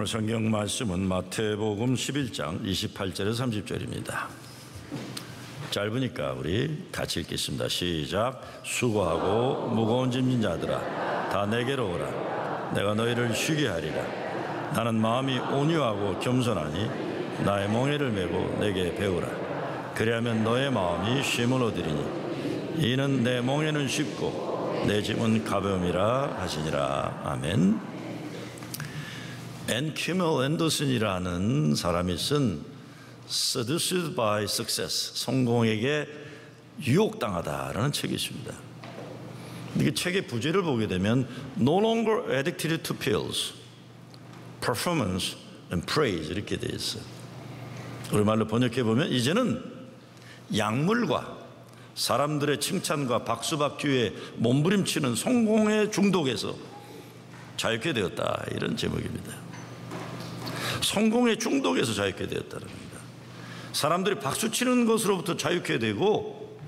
오늘 성경 말씀은 마태복음 11장 28절에서 30절입니다. 짧으니까 우리 같이 읽겠습니다. 시작. 수고하고 무거운 짐진 자들아 다 내게로 오라. 내가 너희를 쉬게 하리라. 나는 마음이 온유하고 겸손하니 나의 멍에를 메고 내게 배우라. 그리하면 너의 마음이 쉼을 얻으리니 이는 내 멍에는 쉽고 내 짐은 가벼움이라 하시니라. 아멘. 앤 키멀 앤더슨이라는 사람이 쓴 Seduced by Success, 성공에게 유혹당하다라는 책이 있습니다. 이 책의 부제를 보게 되면 No longer addicted to pills, performance and praise 이렇게 되어 있어요. 우리말로 번역해 보면 이제는 약물과 사람들의 칭찬과 박수박주에 몸부림치는 성공의 중독에서 자유케 되었다, 이런 제목입니다. 성공의 중독에서 자유케 되었다는 겁니다. 사람들이 박수치는 것으로부터 자유케 되고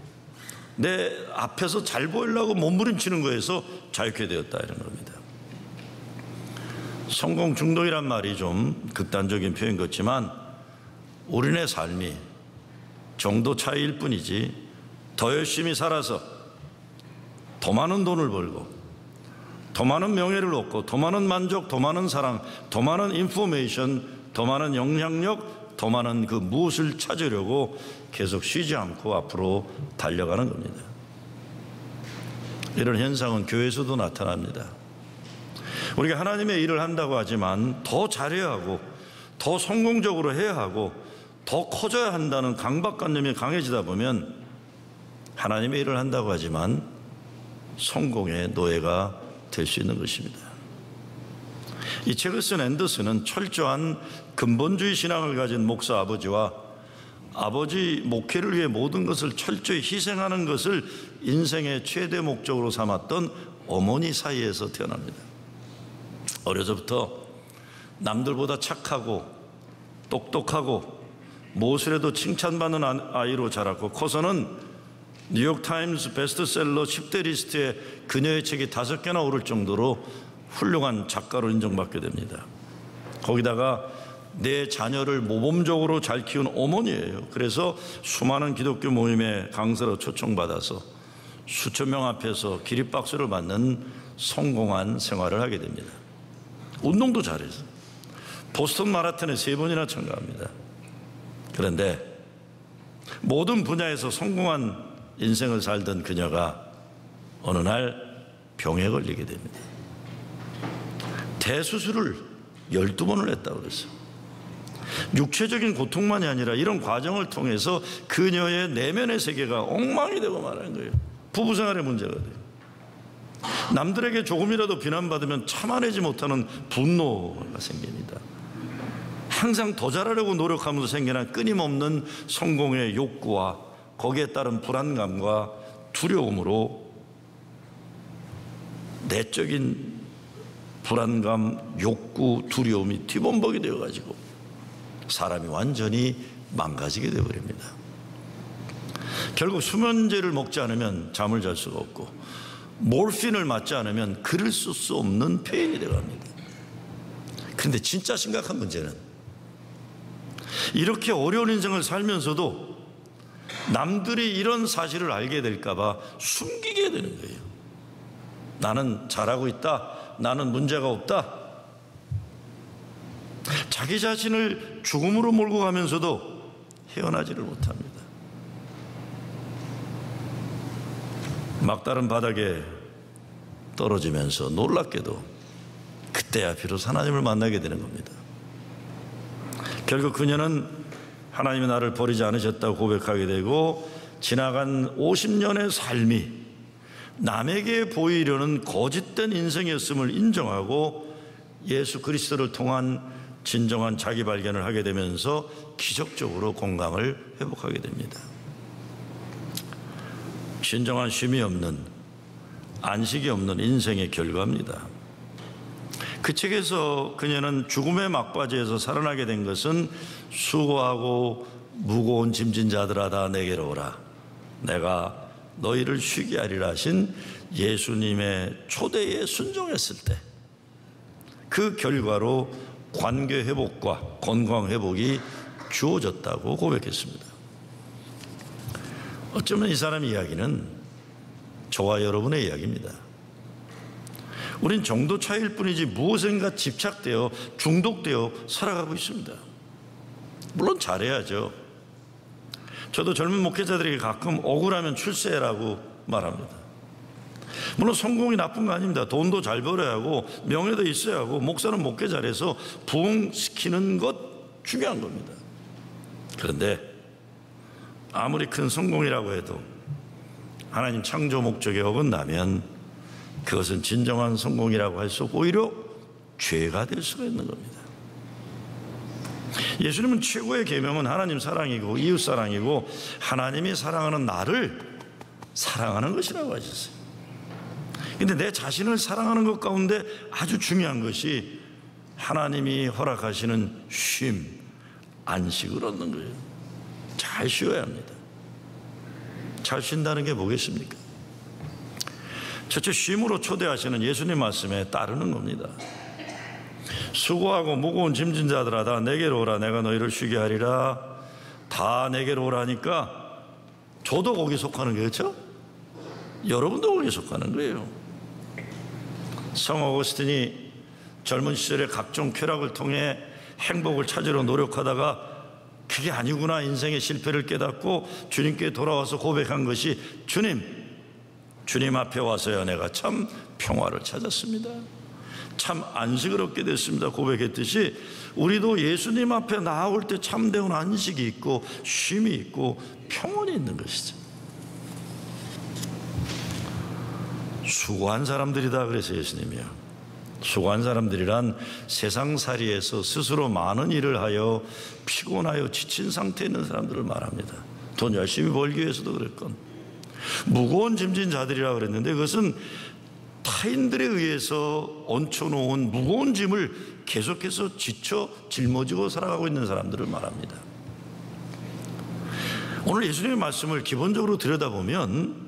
내 앞에서 잘 보이려고 몸부림치는 거에서 자유케 되었다, 이런 겁니다. 성공 중독이란 말이 좀 극단적인 표현 같지만 우리네 삶이 정도 차이일 뿐이지 더 열심히 살아서 더 많은 돈을 벌고 더 많은 명예를 얻고 더 많은 만족, 더 많은 사랑, 더 많은 인포메이션, 더 많은 영향력, 더 많은 그 무엇을 찾으려고 계속 쉬지 않고 앞으로 달려가는 겁니다. 이런 현상은 교회에서도 나타납니다. 우리가 하나님의 일을 한다고 하지만 더 잘해야 하고 더 성공적으로 해야 하고 더 커져야 한다는 강박관념이 강해지다 보면 하나님의 일을 한다고 하지만 성공의 노예가 될 수 있는 것입니다. 이 책을 쓴 앤더슨은 철저한 근본주의 신앙을 가진 목사 아버지와 아버지 목회를 위해 모든 것을 철저히 희생하는 것을 인생의 최대 목적으로 삼았던 어머니 사이에서 태어납니다. 어려서부터 남들보다 착하고 똑똑하고 무엇을 해도 칭찬받는 아이로 자랐고 커서는 뉴욕타임스 베스트셀러 10대 리스트에 그녀의 책이 5개나 오를 정도로 훌륭한 작가로 인정받게 됩니다. 거기다가 내 자녀를 모범적으로 잘 키운 어머니예요. 그래서 수많은 기독교 모임에 강사로 초청받아서 수천 명 앞에서 기립박수를 받는 성공한 생활을 하게 됩니다. 운동도 잘해서 보스턴 마라톤에 3번이나 참가합니다. 그런데 모든 분야에서 성공한 인생을 살던 그녀가 어느 날 병에 걸리게 됩니다. 대수술을 12번을 했다고 그랬어요. 육체적인 고통만이 아니라 이런 과정을 통해서 그녀의 내면의 세계가 엉망이 되고 말하는 거예요. 부부생활의 문제가 돼요. 남들에게 조금이라도 비난받으면 참아내지 못하는 분노가 생깁니다. 항상 더 잘하려고 노력하면서 생겨난 끊임없는 성공의 욕구와 거기에 따른 불안감과 두려움으로 내적인 불안감, 욕구, 두려움이 뒤범벅이 되어가지고 사람이 완전히 망가지게 되어버립니다. 결국 수면제를 먹지 않으면 잠을 잘 수가 없고 몰핀을 맞지 않으면 글을 쓸 수 없는 폐인이 되어갑니다. 그런데 진짜 심각한 문제는 이렇게 어려운 인생을 살면서도 남들이 이런 사실을 알게 될까봐 숨기게 되는 거예요. 나는 잘하고 있다, 나는 문제가 없다. 자기 자신을 죽음으로 몰고 가면서도 헤어나지를 못합니다. 막다른 바닥에 떨어지면서 놀랍게도 그때야 비로소 하나님을 만나게 되는 겁니다. 결국 그녀는 하나님이 나를 버리지 않으셨다고 고백하게 되고 지나간 50년의 삶이 남에게 보이려는 거짓된 인생이었음을 인정하고 예수 그리스도를 통한 진정한 자기 발견을 하게 되면서 기적적으로 건강을 회복하게 됩니다. 진정한 쉼이 없는, 안식이 없는 인생의 결과입니다. 그 책에서 그녀는 죽음의 막바지에서 살아나게 된 것은 수고하고 무거운 짐진 자들아 다 내게로 오라. 내가 너희를 쉬게 하리라 하신 예수님의 초대에 순종했을 때 그 결과로 관계 회복과 건강 회복이 주어졌다고 고백했습니다. 어쩌면 이 사람 이야기는 저와 여러분의 이야기입니다. 우린 정도 차이일 뿐이지 무엇인가 집착되어 중독되어 살아가고 있습니다. 물론 잘해야죠. 저도 젊은 목회자들에게 가끔 억울하면 출세라고 말합니다. 물론 성공이 나쁜 거 아닙니다. 돈도 잘 벌어야 하고 명예도 있어야 하고 목사는 목회 잘해서 부흥시키는 것 중요한 겁니다. 그런데 아무리 큰 성공이라고 해도 하나님 창조 목적에 어긋나면 그것은 진정한 성공이라고 할 수 없고 오히려 죄가 될 수가 있는 겁니다. 예수님은 최고의 계명은 하나님 사랑이고 이웃 사랑이고 하나님이 사랑하는 나를 사랑하는 것이라고 하셨어요. 근데 내 자신을 사랑하는 것 가운데 아주 중요한 것이 하나님이 허락하시는 쉼, 안식을 얻는 거예요. 잘 쉬어야 합니다. 잘 쉰다는 게 뭐겠습니까? 첫째, 쉼으로 초대하시는 예수님 말씀에 따르는 겁니다. 수고하고 무거운 짐진 자들아 다 내게로 오라 내가 너희를 쉬게 하리라. 다 내게로 오라니까 저도 거기 속하는 게 그렇죠? 여러분도 거기 속하는 거예요. 성 어거스틴이 젊은 시절에 각종 쾌락을 통해 행복을 찾으려 노력하다가 그게 아니구나 인생의 실패를 깨닫고 주님께 돌아와서 고백한 것이 주님 앞에 와서야 내가 참 평화를 찾았습니다. 참 안식을 얻게 됐습니다. 고백했듯이 우리도 예수님 앞에 나아올 때 참되운 안식이 있고 쉼이 있고 평온이 있는 것이죠. 수고한 사람들이다 그래서 예수님이요. 수고한 사람들이란 세상살이에서 스스로 많은 일을 하여 피곤하여 지친 상태에 있는 사람들을 말합니다. 돈 열심히 벌기 위해서도 그랬건 무거운 짐진 자들이라 그랬는데 그것은 타인들에 의해서 얹혀놓은 무거운 짐을 계속해서 지쳐 짊어지고 살아가고 있는 사람들을 말합니다. 오늘 예수님의 말씀을 기본적으로 들여다보면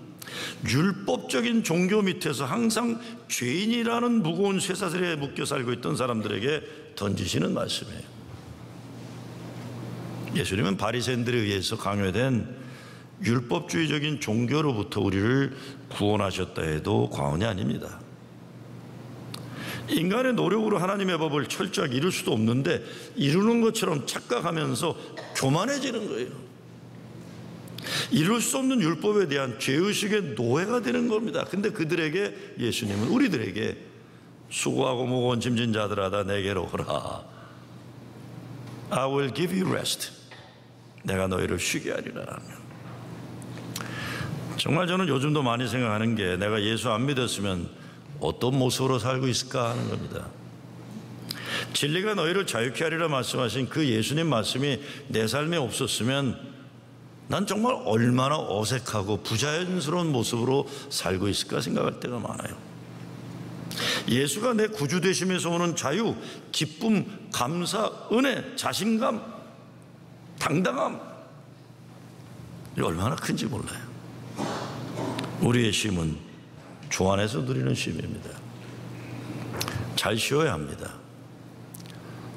율법적인 종교 밑에서 항상 죄인이라는 무거운 쇠사슬에 묶여 살고 있던 사람들에게 던지시는 말씀이에요. 예수님은 바리새인들에 의해서 강요된 율법주의적인 종교로부터 우리를 구원하셨다 해도 과언이 아닙니다. 인간의 노력으로 하나님의 법을 철저하게 이룰 수도 없는데 이루는 것처럼 착각하면서 교만해지는 거예요. 이룰 수 없는 율법에 대한 죄의식의 노예가 되는 겁니다. 근데 그들에게 예수님은 우리들에게 수고하고 무거운 짐진 자들아 다 내게로 오라. I will give you rest. 내가 너희를 쉬게 하리라. 정말 저는 요즘도 많이 생각하는 게 내가 예수 안 믿었으면 어떤 모습으로 살고 있을까 하는 겁니다. 진리가 너희를 자유케 하리라 말씀하신 그 예수님 말씀이 내 삶에 없었으면 난 정말 얼마나 어색하고 부자연스러운 모습으로 살고 있을까 생각할 때가 많아요. 예수가 내 구주 되심에서 오는 자유, 기쁨, 감사, 은혜, 자신감, 당당함 이 얼마나 큰지 몰라요. 우리의 쉼은 주 안에서 누리는 쉼입니다. 잘 쉬어야 합니다.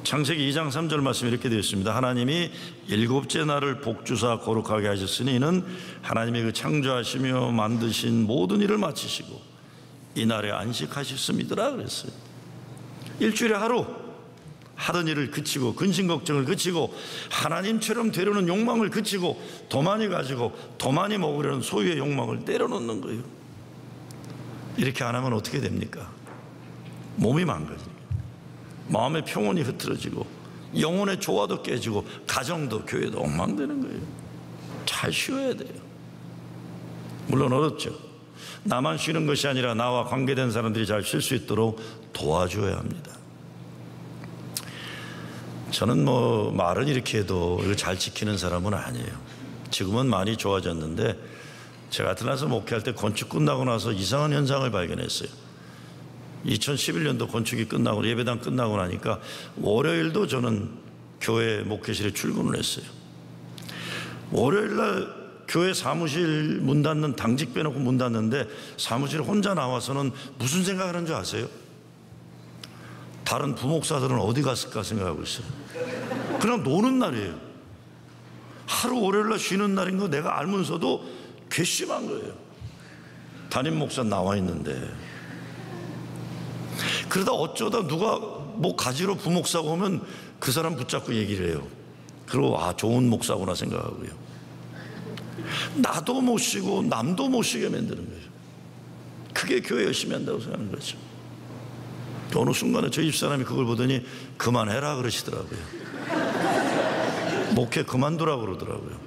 창세기 2장 3절 말씀이 이렇게 되어 있습니다. 하나님이 일곱째 날을 복주사 거룩하게 하셨으니 이는 하나님이 그 창조하시며 만드신 모든 일을 마치시고 이 날에 안식하셨음이더라 그랬어요. 일주일에 하루 하던 일을 그치고 근심 걱정을 그치고 하나님처럼 되려는 욕망을 그치고 더 많이 가지고 더 많이 먹으려는 소유의 욕망을 때려놓는 거예요. 이렇게 안 하면 어떻게 됩니까? 몸이 망가집니다. 마음의 평온이 흐트러지고 영혼의 조화도 깨지고 가정도 교회도 엉망되는 거예요. 잘 쉬어야 돼요. 물론 어렵죠. 나만 쉬는 것이 아니라 나와 관계된 사람들이 잘 쉴 수 있도록 도와줘야 합니다. 저는 말은 이렇게 해도 이걸 잘 지키는 사람은 아니에요. 지금은 많이 좋아졌는데 제가 아틀란타 목회할 때 건축 끝나고 나서 이상한 현상을 발견했어요. 2011년도 건축이 끝나고 예배당 끝나고 나니까 월요일도 저는 교회 목회실에 출근을 했어요. 월요일날 교회 사무실 문 닫는 당직 빼놓고 문 닫는데 사무실 혼자 나와서는 무슨 생각하는 줄 아세요? 다른 부목사들은 어디 갔을까 생각하고 있어요. 그냥 노는 날이에요. 하루 월요일날 쉬는 날인 거 내가 알면서도 괘씸한 거예요. 담임 목사 나와 있는데. 그러다 어쩌다 누가 뭐 가지로 부목사가 오면 그 사람 붙잡고 얘기를 해요. 그리고 좋은 목사구나 생각하고요. 나도 못 쉬고 남도 못 쉬게 만드는 거예요. 그게 교회 열심히 한다고 생각하는 거죠. 어느 순간에 저희 집사람이 그걸 보더니 그만해라 그러시더라고요. 목회 그만두라고 그러더라고요.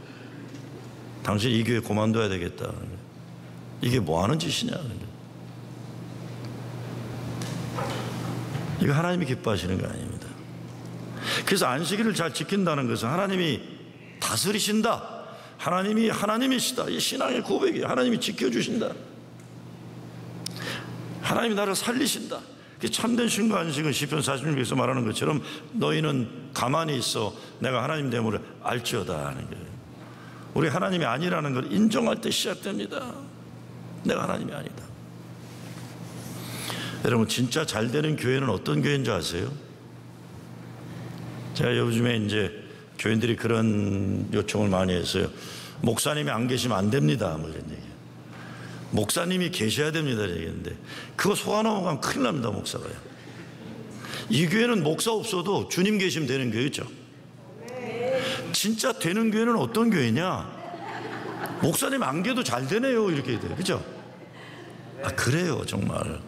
당신 이 교회 그만둬야 되겠다. 이게 뭐 하는 짓이냐. 이거 하나님이 기뻐하시는 거 아닙니다. 그래서 안식일을 잘 지킨다는 것은 하나님이 다스리신다, 하나님이 하나님이시다, 이 신앙의 고백이에요. 하나님이 지켜주신다, 하나님이 나를 살리신다. 참된 쉼과 안식은 시편 46에서 말하는 것처럼 너희는 가만히 있어 내가 하나님 됨을 알지어다 하는 거예요. 우리 하나님이 아니라는 걸 인정할 때 시작됩니다. 내가 하나님이 아니다. 여러분, 진짜 잘 되는 교회는 어떤 교회인 줄 아세요? 제가 요즘에 이제 교인들이 그런 요청을 많이 했어요. 목사님이 안 계시면 안 됩니다, 뭐 이런 얘기예요. 목사님이 계셔야 됩니다 얘기했는데, 그거 속아 넘어가면 큰일 납니다. 목사가요. 이 교회는 목사 없어도 주님 계시면 되는 교회죠. 진짜 되는 교회는 어떤 교회냐? 목사님 안 계도 잘 되네요 이렇게 돼요. 그죠? 그래요 정말.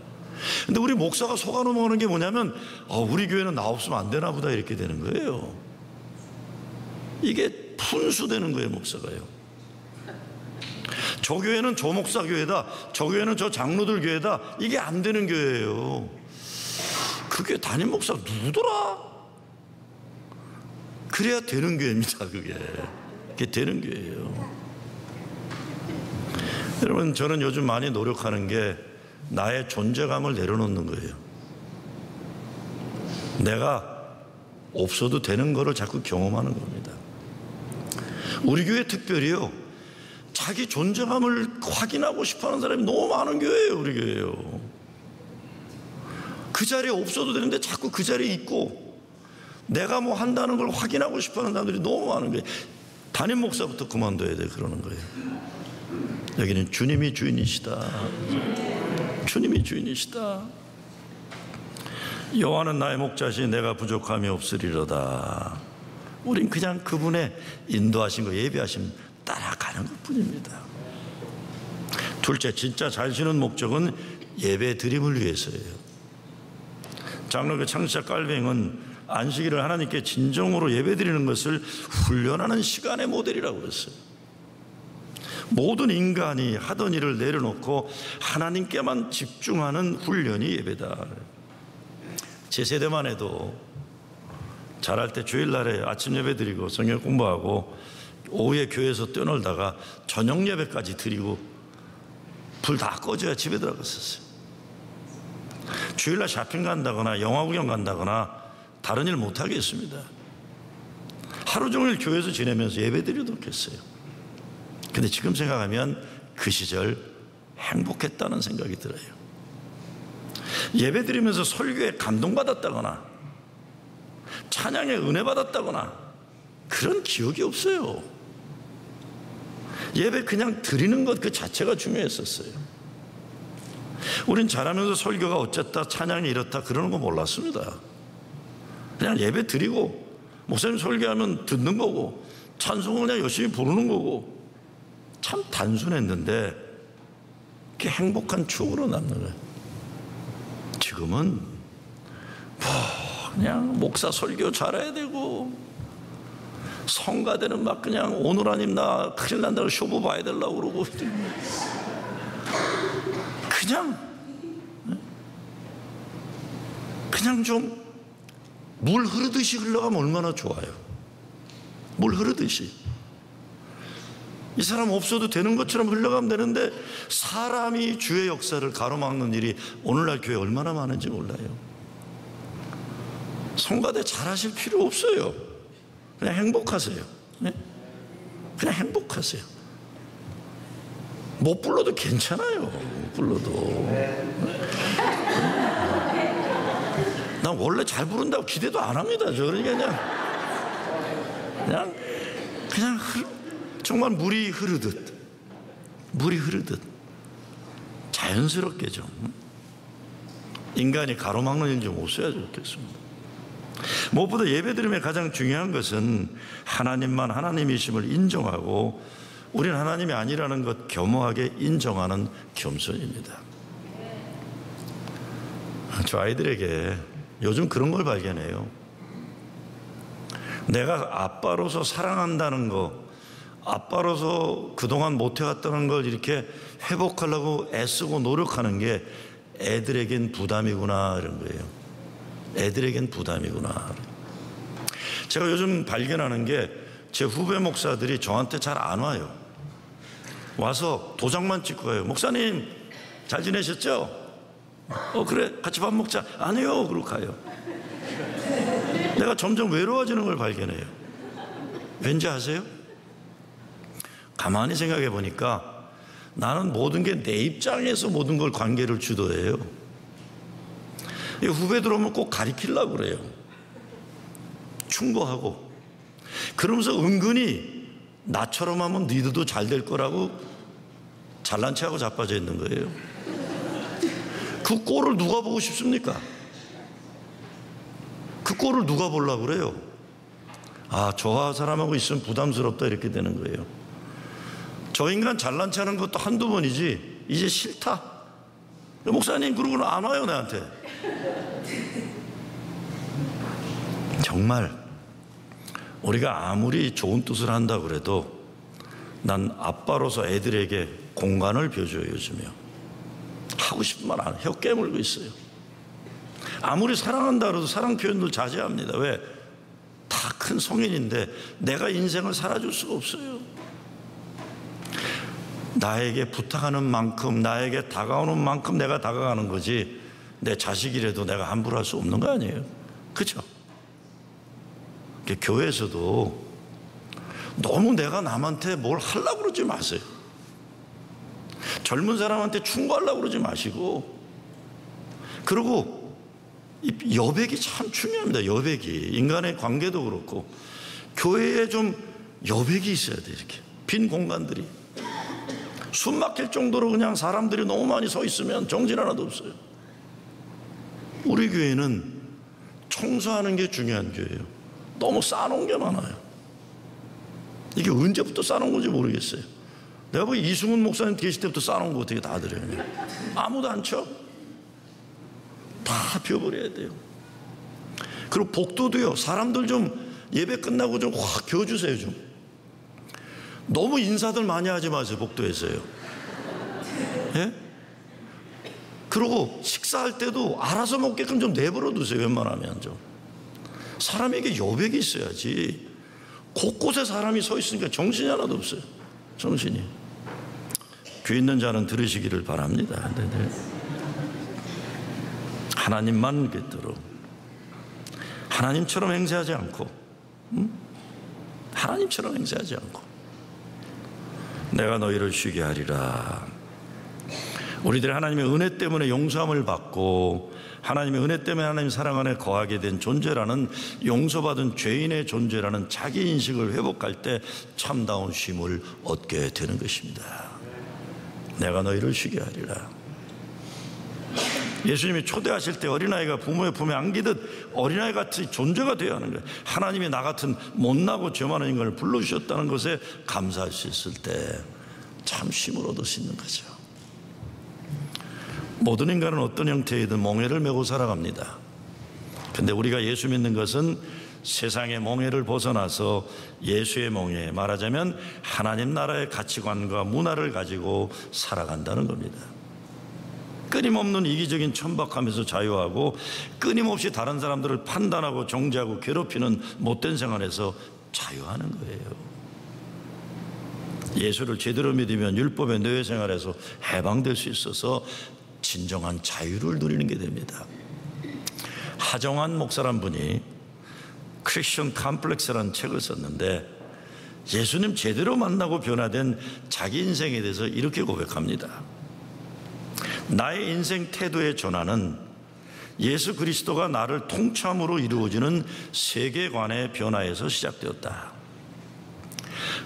근데 우리 목사가 속아 넘어가는 게 뭐냐면 우리 교회는 나 없으면 안 되나 보다 이렇게 되는 거예요. 이게 분수되는 거예요. 목사가요. 저 교회는 저 목사 교회다, 저 교회는 저 장로들 교회다, 이게 안 되는 교회예요. 그 교회 담임 목사 누구더라? 그래야 되는 교회입니다. 그게 되는 교회예요. 여러분, 저는 요즘 많이 노력하는 게 나의 존재감을 내려놓는 거예요. 내가 없어도 되는 거를 자꾸 경험하는 겁니다. 우리 교회 특별히요, 자기 존재감을 확인하고 싶어하는 사람이 너무 많은 교회예요. 우리 교회요. 그 자리에 없어도 되는데 자꾸 그 자리에 있고 내가 뭐 한다는 걸 확인하고 싶어하는 사람들이 너무 많은 거예요. 담임 목사부터 그만둬야 돼 그러는 거예요. 여기는 주님이 주인이시다. 주님이 주인이시다. 여호와는 나의 목자시니 내가 부족함이 없으리로다. 우린 그냥 그분의 인도하신 거, 예비하심 따라가는 것뿐입니다. 둘째, 진짜 잘 쉬는 목적은 예배 드림을 위해서예요. 장로교 창시자 깔뱅은 안식일을 하나님께 진정으로 예배 드리는 것을 훈련하는 시간의 모델이라고 그랬어요. 모든 인간이 하던 일을 내려놓고 하나님께만 집중하는 훈련이 예배다. 제 세대만 해도 잘할 때 주일날에 아침 예배 드리고 성경 공부하고 오후에 교회에서 뛰어놀다가 저녁 예배까지 드리고 불 다 꺼져야 집에 들어갔었어요. 주일날 쇼핑 간다거나 영화 구경 간다거나 다른 일 못 하겠습니다. 하루 종일 교회에서 지내면서 예배 드려도 좋겠어요. 근데 지금 생각하면 그 시절 행복했다는 생각이 들어요. 예배 드리면서 설교에 감동받았다거나 찬양에 은혜 받았다거나 그런 기억이 없어요. 예배 그냥 드리는 것 그 자체가 중요했었어요. 우린 자라면서 설교가 어쨌다, 찬양이 이렇다 그러는 거 몰랐습니다. 그냥 예배 드리고 목사님 설교하면 듣는 거고 찬송을 그냥 열심히 부르는 거고 참 단순했는데 그게 행복한 추억으로 남는 거예요. 지금은 그냥 목사 설교 잘해야 되고 성가대는 막 그냥 오늘 아님 나 큰일 난다고 쇼부 봐야 되려고 그러고 그냥 좀 물 흐르듯이 흘러가면 얼마나 좋아요. 물 흐르듯이. 이 사람 없어도 되는 것처럼 흘러가면 되는데 사람이 주의 역사를 가로막는 일이 오늘날 교회에 얼마나 많은지 몰라요. 성가대 잘하실 필요 없어요. 그냥 행복하세요. 그냥 행복하세요. 못 불러도 괜찮아요. 못 불러도. 난 원래 잘 부른다고 기대도 안 합니다. 저 그러니까 그냥 정말 물이 흐르듯 자연스럽게 좀 인간이 가로막는 일 좀 없어야 좋겠습니다. 무엇보다 예배드림의 가장 중요한 것은 하나님만 하나님이심을 인정하고 우리는 하나님이 아니라는 것 겸허하게 인정하는 겸손입니다. 저 아이들에게 요즘 그런 걸 발견해요. 내가 아빠로서 사랑한다는 거, 아빠로서 그동안 못해왔다는 걸 이렇게 회복하려고 애쓰고 노력하는 게 애들에겐 부담이구나 이런 거예요. 애들에겐 부담이구나. 제가 요즘 발견하는 게 제 후배 목사들이 저한테 잘 안 와요. 와서 도장만 찍고 가요. 목사님 잘 지내셨죠? 그래 같이 밥 먹자. 안 해요. 그러고 가요. 내가 점점 외로워지는 걸 발견해요. 왠지 아세요? 가만히 생각해 보니까 나는 모든 게 내 입장에서 모든 걸 관계를 주도해요. 후배들 오면 꼭 가리키려고 그래요. 충고하고. 그러면서 은근히 나처럼 하면 니들도 잘 될 거라고 잘난 체하고 자빠져 있는 거예요. 그 꼴을 누가 보고 싶습니까? 그 꼴을 누가 보려고 그래요? 아, 저 사람하고 있으면 부담스럽다 이렇게 되는 거예요. 저 인간 잘난 체하는 것도 한두 번이지 이제 싫다. 목사님 그러고는 안 와요 나한테. 정말 우리가 아무리 좋은 뜻을 한다고 그래도 난 아빠로서 애들에게 공간을 벼줘요. 요즘에 하고 싶은 말 안 해요. 혀 깨물고 있어요. 아무리 사랑한다 그래도 사랑 표현도 자제합니다. 왜? 다 큰 성인인데 내가 인생을 살아줄 수가 없어요. 나에게 부탁하는 만큼, 나에게 다가오는 만큼 내가 다가가는 거지, 내 자식이라도 내가 함부로 할 수 없는 거 아니에요? 그렇죠? 교회에서도 너무 내가 남한테 뭘 하려고 그러지 마세요. 젊은 사람한테 충고하려고 그러지 마시고. 그리고 여백이 참 중요합니다. 여백이. 인간의 관계도 그렇고 교회에 좀 여백이 있어야 돼. 이렇게 빈 공간들이 숨 막힐 정도로 그냥 사람들이 너무 많이 서 있으면 정신 하나도 없어요. 우리 교회는 청소하는 게 중요한 교회예요. 너무 쌓아놓은 게 많아요. 이게 언제부터 쌓아놓은 건지 모르겠어요. 내가 보기 이승훈 목사님 계실 때부터 쌓아놓은 거 어떻게 다 드려요? 아무도 안 쳐? 다 비워버려야 돼요. 그리고 복도도요. 사람들 좀 예배 끝나고 좀 확 겨주세요. 좀 너무 인사들 많이 하지 마세요. 복도에서요. 예? 그리고 식사할 때도 알아서 먹게끔 좀 내버려 두세요. 웬만하면 좀. 사람에게 여백이 있어야지. 곳곳에 사람이 서 있으니까 정신이 하나도 없어요. 정신이. 귀 있는 자는 들으시기를 바랍니다. 네네. 하나님만 깃들어 하나님처럼 행세하지 않고, 하나님처럼 행세하지 않고 내가 너희를 쉬게 하리라. 우리들이 하나님의 은혜 때문에 용서함을 받고 하나님의 은혜 때문에 하나님 사랑 안에 거하게 된 존재라는, 용서받은 죄인의 존재라는 자기인식을 회복할 때 참다운 쉼을 얻게 되는 것입니다. 내가 너희를 쉬게 하리라. 예수님이 초대하실 때 어린아이가 부모의 품에 안기듯 어린아이 같은 존재가 되어야 하는 거예요. 하나님이 나 같은 못나고 죄 많은 인간을 불러주셨다는 것에 감사할 수 있을 때 참 쉼을 얻을 수 있는 거죠. 모든 인간은 어떤 형태이든 멍에를 메고 살아갑니다. 그런데 우리가 예수 믿는 것은 세상의 멍에를 벗어나서 예수의 멍에, 말하자면 하나님 나라의 가치관과 문화를 가지고 살아간다는 겁니다. 끊임없는 이기적인 천박함에서 자유하고 끊임없이 다른 사람들을 판단하고 정죄하고 괴롭히는 못된 생활에서 자유하는 거예요. 예수를 제대로 믿으면 율법의 노예 생활에서 해방될 수 있어서 진정한 자유를 누리는 게 됩니다. 하정환 목사란 분이 크리스천 컴플렉스라는 책을 썼는데 예수님 제대로 만나고 변화된 자기 인생에 대해서 이렇게 고백합니다. 나의 인생 태도의 전환은 예수 그리스도가 나를 통참으로 이루어지는 세계관의 변화에서 시작되었다.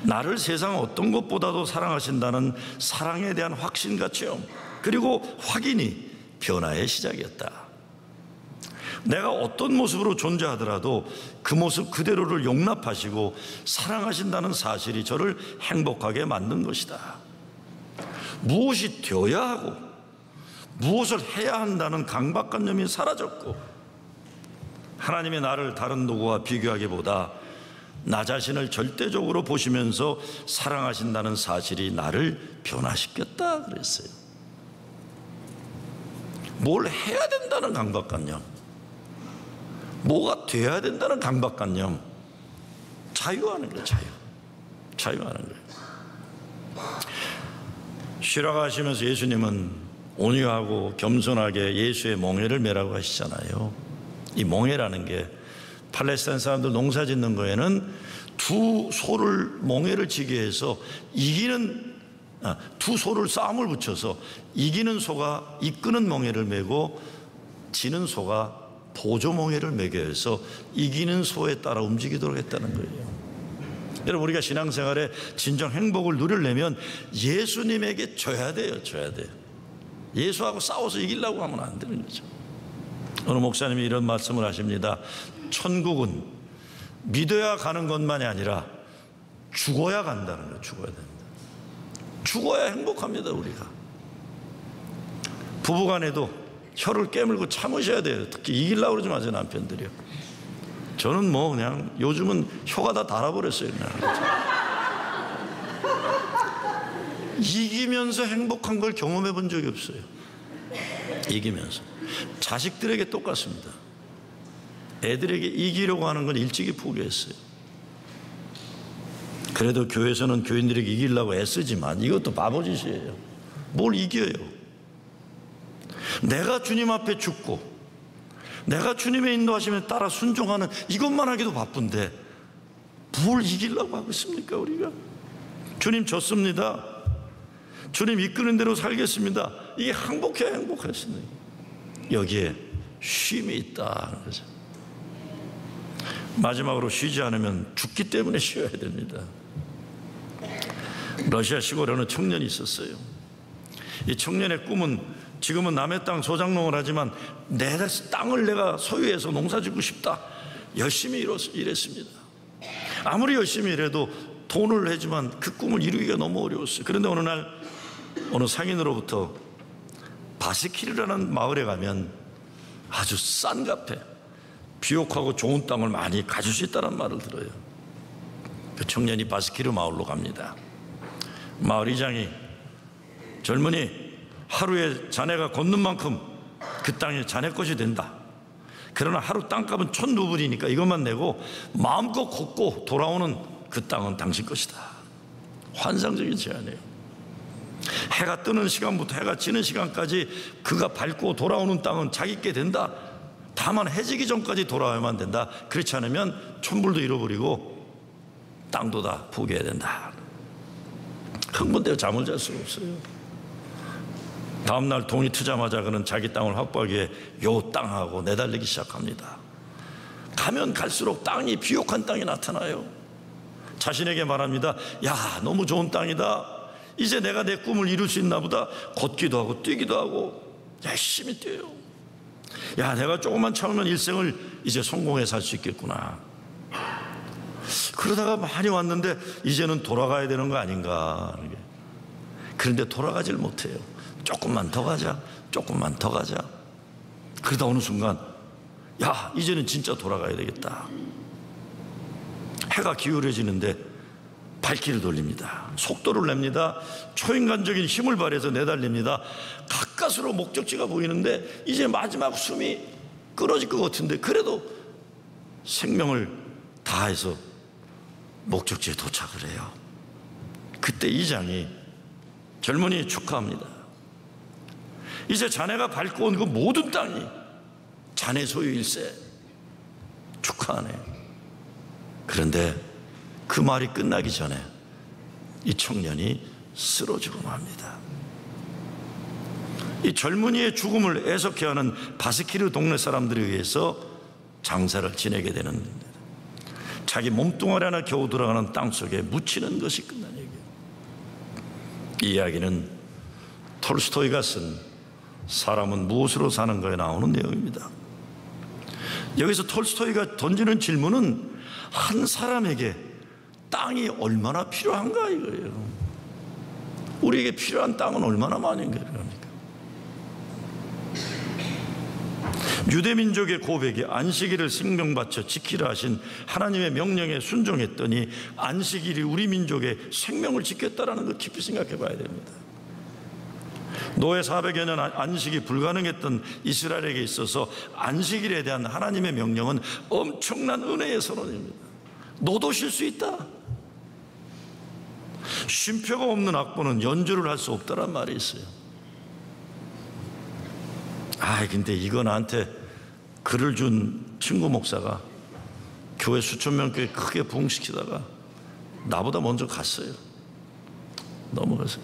나를 세상 어떤 것보다도 사랑하신다는 사랑에 대한 확신과 체험, 그리고 확인이 변화의 시작이었다. 내가 어떤 모습으로 존재하더라도 그 모습 그대로를 용납하시고 사랑하신다는 사실이 저를 행복하게 만든 것이다. 무엇이 되어야 하고 무엇을 해야 한다는 강박관념이 사라졌고, 하나님의 나를 다른 누구와 비교하기보다 나 자신을 절대적으로 보시면서 사랑하신다는 사실이 나를 변화시켰다 그랬어요. 뭘 해야 된다는 강박관념, 뭐가 돼야 된다는 강박관념, 자유하는 거예요. 자유하는 거예요. 쉬라고 하시면서 예수님은 온유하고 겸손하게 예수의 멍에를 매라고 하시잖아요. 이 멍에라는 게 팔레스타인 사람들 농사 짓는 거에는 두 소를 멍에를 지게 해서 두 소를 싸움을 붙여서 이기는 소가 이끄는 멍에를 메고 지는 소가 보조 멍에를 매겨 해서 이기는 소에 따라 움직이도록 했다는 거예요. 여러분, 우리가 신앙생활에 진정 행복을 누리려면 예수님에게 져야 돼요. 예수하고 싸워서 이기려고 하면 안 되는 거죠. 어느 목사님이 이런 말씀을 하십니다. 천국은 믿어야 가는 것만이 아니라 죽어야 간다는 거예요. 죽어야 됩니다. 죽어야 행복합니다. 우리가 부부간에도 혀를 깨물고 참으셔야 돼요. 특히 이기려고 그러지 마세요, 남편들이요. 저는 그냥 요즘은 혀가 다 달아버렸어요. 그냥. 이기면서 행복한 걸 경험해 본 적이 없어요. 이기면서. 자식들에게 똑같습니다. 애들에게 이기려고 하는 건 일찍이 포기했어요. 그래도 교회에서는 교인들에게 이기려고 애쓰지만 이것도 바보짓이에요. 뭘 이겨요? 내가 주님 앞에 죽고 내가 주님의 인도하심에 따라 순종하는 이것만 하기도 바쁜데 뭘 이기려고 하고 있습니까? 우리가 주님 졌습니다, 주님 이끄는 대로 살겠습니다, 이게 행복해야 행복하시네. 여기에 쉼이 있다는 거죠. 마지막으로 쉬지 않으면 죽기 때문에 쉬어야 됩니다. 러시아 시골에 어느 청년이 있었어요. 이 청년의 꿈은 지금은 남의 땅 소장농을 하지만 내 땅을 내가 소유해서 농사짓고 싶다. 열심히 일했습니다. 아무리 열심히 일해도 돈을 내지만 그 꿈을 이루기가 너무 어려웠어요. 그런데 어느 날 어느 상인으로부터 바스키르라는 마을에 가면 아주 싼 값에 비옥하고 좋은 땅을 많이 가질 수 있다는 말을 들어요. 그 청년이 바스키르 마을로 갑니다. 마을 이장이 젊은이, 하루에 자네가 걷는 만큼 그 땅이 자네 것이 된다. 그러나 하루 땅값은 1,000루블이니까 이것만 내고 마음껏 걷고 돌아오는 그 땅은 당신 것이다. 환상적인 제안이에요. 해가 뜨는 시간부터 해가 지는 시간까지 그가 밟고 돌아오는 땅은 자기께 된다. 다만 해지기 전까지 돌아와야만 된다. 그렇지 않으면 천불도 잃어버리고 땅도 다 포기해야 된다. 흥분되어 잠을 잘 수가 없어요. 다음날 돈이 트자마자 그는 자기 땅을 확보하기 위해 요 땅하고 내달리기 시작합니다. 가면 갈수록 땅이 비옥한 땅이 나타나요. 자신에게 말합니다. 야, 너무 좋은 땅이다. 이제 내가 내 꿈을 이룰 수 있나 보다. 걷기도 하고 뛰기도 하고 열심히 뛰어요. 야, 내가 조금만 참으면 일생을 이제 성공해 살 수 있겠구나. 그러다가 많이 왔는데 이제는 돌아가야 되는 거 아닌가. 그런데 돌아가질 못해요. 조금만 더 가자, 조금만 더 가자. 그러다 어느 순간 야, 이제는 진짜 돌아가야 되겠다. 해가 기울어지는데 발길을 돌립니다. 속도를 냅니다. 초인간적인 힘을 발휘해서 내달립니다. 가까스로 목적지가 보이는데 이제 마지막 숨이 끊어질 것 같은데 그래도 생명을 다해서 목적지에 도착을 해요. 그때 이장이 젊은이 축하합니다. 이제 자네가 밟고 온 그 모든 땅이 자네 소유일세. 축하하네. 그런데 그 말이 끝나기 전에 이 청년이 쓰러지고 맙니다. 이 젊은이의 죽음을 애석해하는 바스키르 동네 사람들에 의해서 장사를 지내게 되는, 자기 몸뚱아리 하나 겨우 들어가는 땅속에 묻히는 것이 끝난 얘기예요. 이 이야기는 톨스토이가 쓴 사람은 무엇으로 사는 거에 나오는 내용입니다. 여기서 톨스토이가 던지는 질문은 한 사람에게 땅이 얼마나 필요한가 이거예요. 우리에게 필요한 땅은 얼마나 많은 겁니까? 유대민족의 고백이 안식일을 생명바쳐 지키라 하신 하나님의 명령에 순종했더니 안식일이 우리 민족의 생명을 지켰다는 걸 깊이 생각해 봐야 됩니다. 노예 400여 년 안식이 불가능했던 이스라엘에게 있어서 안식일에 대한 하나님의 명령은 엄청난 은혜의 선언입니다. 너도 쉴 수 있다. 쉼표가 없는 악보는 연주를 할 수 없다란 말이 있어요. 근데 이거 나한테 글을 준 친구 목사가 교회 수천 명께 크게 부흥시키다가 나보다 먼저 갔어요. 넘어갔어요.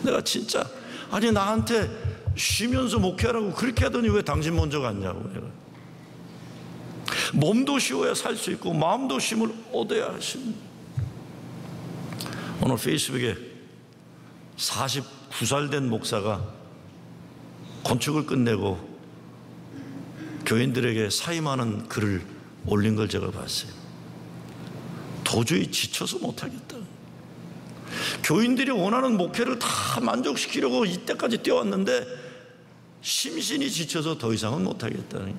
내가 진짜 나한테 쉬면서 목회하라고 그렇게 하더니 왜 당신 먼저 갔냐고. 내가 몸도 쉬어야 살 수 있고 마음도 쉼을 얻어야 하십니다. 오늘 페이스북에 49살 된 목사가 건축을 끝내고 교인들에게 사임하는 글을 올린 걸 제가 봤어요. 도저히 지쳐서 못하겠다. 교인들이 원하는 목회를 다 만족시키려고 이때까지 뛰어왔는데 심신이 지쳐서 더 이상은 못하겠다는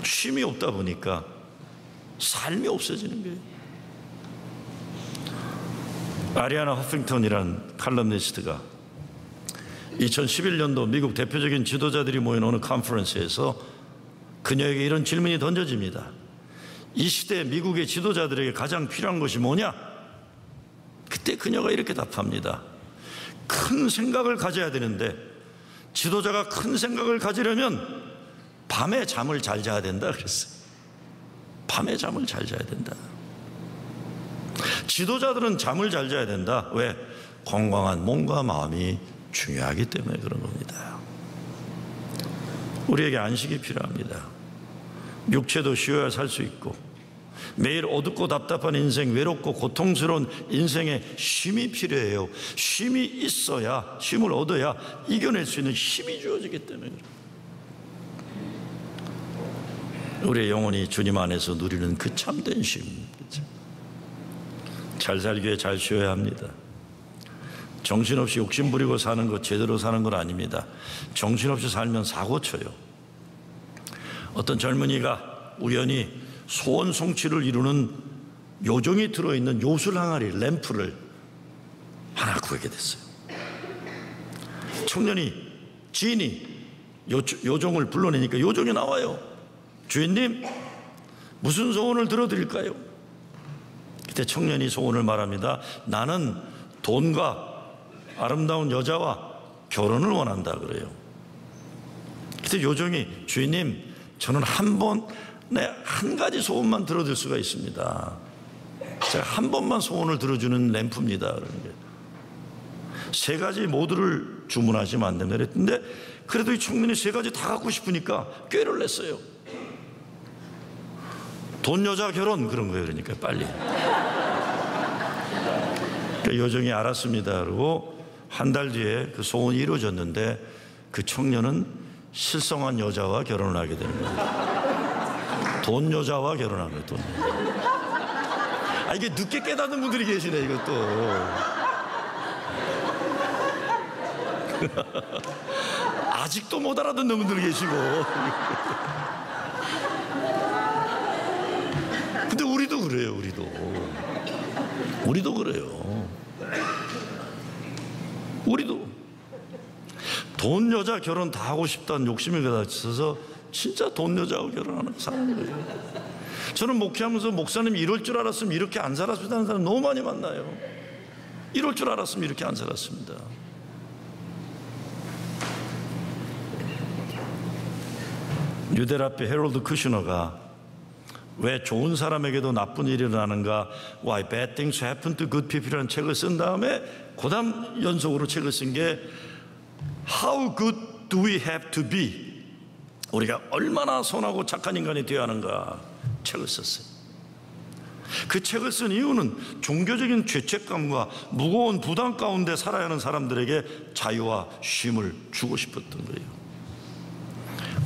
쉼이 없다 보니까 삶이 없어지는 거예요. 아리아나 허핑턴이란 칼럼니스트가 2011년도 미국 대표적인 지도자들이 모인 어느 컨퍼런스에서 그녀에게 이런 질문이 던져집니다. 이 시대 미국의 지도자들에게 가장 필요한 것이 뭐냐? 그때 그녀가 이렇게 답합니다. 큰 생각을 가져야 되는데 지도자가 큰 생각을 가지려면 밤에 잠을 잘 자야 된다 그랬어요. 밤에 잠을 잘 자야 된다. 지도자들은 잠을 잘 자야 된다. 왜? 건강한 몸과 마음이 중요하기 때문에 그런 겁니다. 우리에게 안식이 필요합니다. 육체도 쉬어야 살 수 있고 매일 어둡고 답답한 인생, 외롭고 고통스러운 인생에 쉼이 필요해요. 쉼이 있어야, 쉼을 얻어야 이겨낼 수 있는 힘이 주어지기 때문에 그래요. 우리의 영혼이 주님 안에서 누리는 그 참된 쉼, 그렇죠? 잘 살기 위해 잘 쉬어야 합니다. 정신없이 욕심부리고 사는 것 제대로 사는 건 아닙니다. 정신없이 살면 사고 쳐요. 어떤 젊은이가 우연히 소원 성취를 이루는 요정이 들어있는 요술 항아리, 램프를 하나 구하게 됐어요. 청년이, 지인이 요정을 불러내니까 요정이 나와요. 주인님, 무슨 소원을 들어드릴까요? 그때 청년이 소원을 말합니다. 나는 돈과 아름다운 여자와 결혼을 원한다 그래요. 그때 요정이, 주인님, 저는 한 가지 소원만 들어줄 수가 있습니다. 제가 한 번만 소원을 들어주는 램프입니다. 그러는 거예요. 세 가지 모두를 주문하시면 안 된다 그랬는데 그래도 이 청년이 세 가지 다 갖고 싶으니까 꾀를 냈어요. 돈, 여자, 결혼 그런 거예요. 그러니까 빨리. 그러니까 요정이 알았습니다. 그러고 한 달 뒤에 그 소원이 이루어졌는데 그 청년은 실성한 여자와 결혼을 하게 되는 거예요. 돈 여자와 결혼한 거예요. 돈. 이게 늦게 깨닫는 분들이 계시네 이것도. 아직도 못 알아듣는 분들 계시고. 근데 우리도 그래요. 우리도 그래요. 우리도 돈, 여자, 결혼 다 하고 싶다는 욕심이 가득해서 진짜 돈, 여자하고 결혼하는 사는 거예요. 저는 목회하면서 목사님이 이럴 줄 알았으면 이렇게 안 살았습니다 하는 사람 너무 많이 만나요. 이럴 줄 알았으면 이렇게 안 살았습니다. 뉴델 앞에 헤롤드 쿠슈너가 왜 좋은 사람에게도 나쁜 일이 일어나는가, Why Bad Things Happen to Good People이라는 책을 쓴 다음에 그다음 연속으로 책을 쓴 게 How Good Do We Have to Be, 우리가 얼마나 선하고 착한 인간이 되어야 하는가 책을 썼어요. 그 책을 쓴 이유는 종교적인 죄책감과 무거운 부담 가운데 살아야 하는 사람들에게 자유와 쉼을 주고 싶었던 거예요.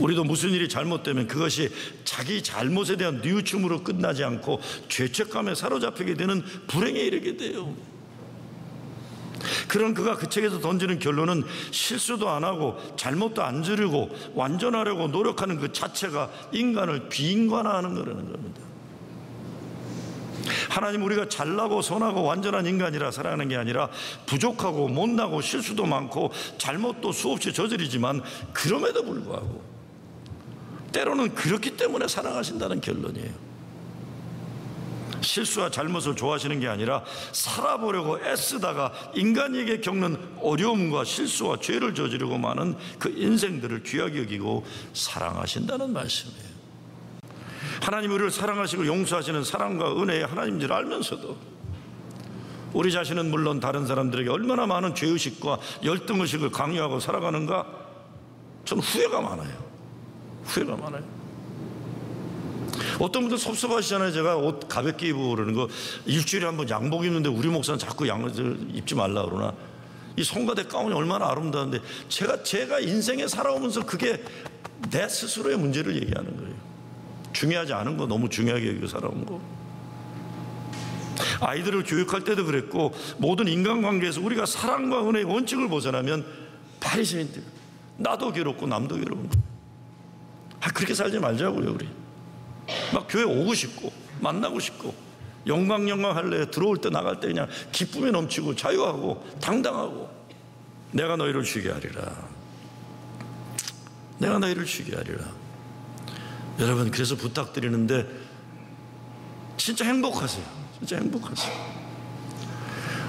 우리도 무슨 일이 잘못되면 그것이 자기 잘못에 대한 뉘우침으로 끝나지 않고 죄책감에 사로잡히게 되는 불행에 이르게 돼요. 그런 그가 그 책에서 던지는 결론은 실수도 안 하고 잘못도 안 저지르고 완전하려고 노력하는 그 자체가 인간을 비인간화하는 거라는 겁니다. 하나님, 우리가 잘나고 선하고 완전한 인간이라 살아가는 게 아니라 부족하고 못나고 실수도 많고 잘못도 수없이 저지르지만 그럼에도 불구하고 때로는 그렇기 때문에 사랑하신다는 결론이에요. 실수와 잘못을 좋아하시는 게 아니라 살아보려고 애쓰다가 인간에게 겪는 어려움과 실수와 죄를 저지르고 마는 그 인생들을 귀하게 여기고 사랑하신다는 말씀이에요. 하나님 우리를 사랑하시고 용서하시는 사랑과 은혜의 하나님인 줄 알면서도 우리 자신은 물론 다른 사람들에게 얼마나 많은 죄의식과 열등의식을 강요하고 살아가는가, 저는 후회가 많아요. 후회가 많아요. 어떤 분들 섭섭하시잖아요. 제가 옷 가볍게 입고 그러는 거, 일주일에 한 번 양복 입는데 우리 목사는 자꾸 양복을 입지 말라 그러나, 이 성가대 가운이 얼마나 아름다운데 제가 인생에 살아오면서 그게 내 스스로의 문제를 얘기하는 거예요. 중요하지 않은 거 너무 중요하게 여기고 살아온 거. 아이들을 교육할 때도 그랬고, 모든 인간관계에서 우리가 사랑과 은혜의 원칙을 벗어나면 파리새인들, 나도 괴롭고 남도 괴로운 거. 그렇게 살지 말자고요. 우리 막 교회 오고 싶고 만나고 싶고 영광 할래, 들어올 때 나갈 때 그냥 기쁨에 넘치고 자유하고 당당하고, 내가 너희를 쉬게 하리라. 내가 너희를 쉬게 하리라. 여러분, 그래서 부탁드리는데 진짜 행복하세요. 진짜 행복하세요.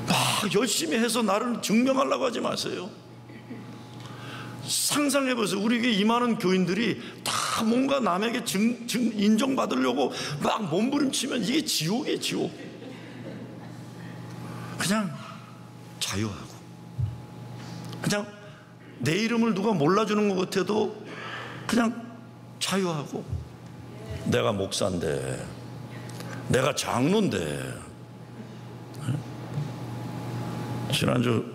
막 열심히 해서 나를 증명하려고 하지 마세요. 상상해보세요. 우리에게 임하는 교인들이 다 뭔가 남에게 인정받으려고 막 몸부림치면 이게 지옥이에요. 지옥. 그냥 자유하고, 그냥 내 이름을 누가 몰라주는 것 같아도 그냥 자유하고, 내가 목사인데, 내가 장로인데. 지난주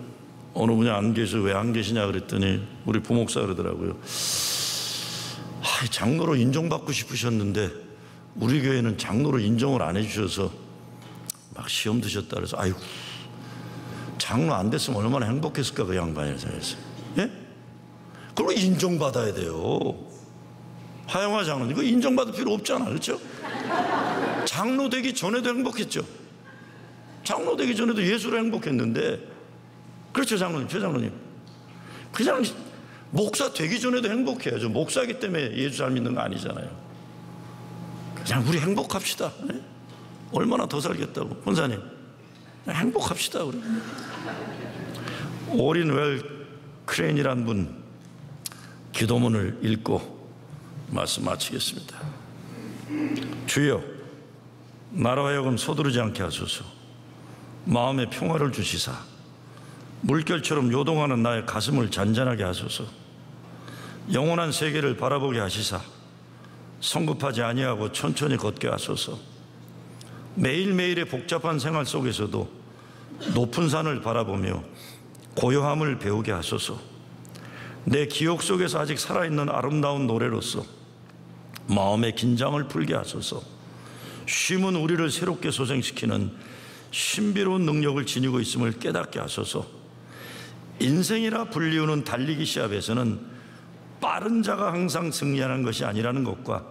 어느 분이 안 계셔, 왜 안 계시냐 그랬더니 우리 부목사 그러더라고요. 장로로 인정받고 싶으셨는데 우리 교회는 장로로 인정을 안 해주셔서 막 시험 드셨다 그래서, 아이고, 장로 안 됐으면 얼마나 행복했을까 그 양반이. 예? 그리고 인정받아야 돼요. 하영화 장로님, 이거 인정받을 필요 없잖아, 그렇죠? 장로 되기 전에도 행복했죠. 장로 되기 전에도 예수로 행복했는데, 그렇죠, 장로님, 최 장로님. 그냥 목사 되기 전에도 행복해야죠. 목사이기 때문에 예수 잘 믿는 거 아니잖아요. 그냥 우리 행복합시다. 네? 얼마나 더 살겠다고. 권사님, 행복합시다 우리. 오린 웰 크레인이란 분 기도문을 읽고 말씀 마치겠습니다. 주여, 나로 하여금 서두르지 않게 하소서. 마음의 평화를 주시사 물결처럼 요동하는 나의 가슴을 잔잔하게 하소서. 영원한 세계를 바라보게 하시사 성급하지 아니하고 천천히 걷게 하소서. 매일매일의 복잡한 생활 속에서도 높은 산을 바라보며 고요함을 배우게 하소서. 내 기억 속에서 아직 살아있는 아름다운 노래로서 마음의 긴장을 풀게 하소서. 쉼은 우리를 새롭게 소생시키는 신비로운 능력을 지니고 있음을 깨닫게 하소서. 인생이라 불리우는 달리기 시합에서는 빠른 자가 항상 승리하는 것이 아니라는 것과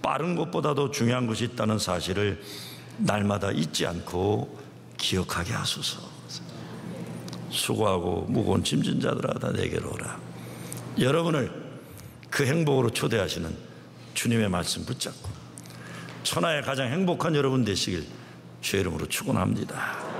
빠른 것보다도 중요한 것이 있다는 사실을 날마다 잊지 않고 기억하게 하소서. 수고하고 무거운 짐진 자들아 다 내게로 오라. 여러분을 그 행복으로 초대하시는 주님의 말씀 붙잡고 천하의 가장 행복한 여러분 되시길 주의 이름으로 축원합니다.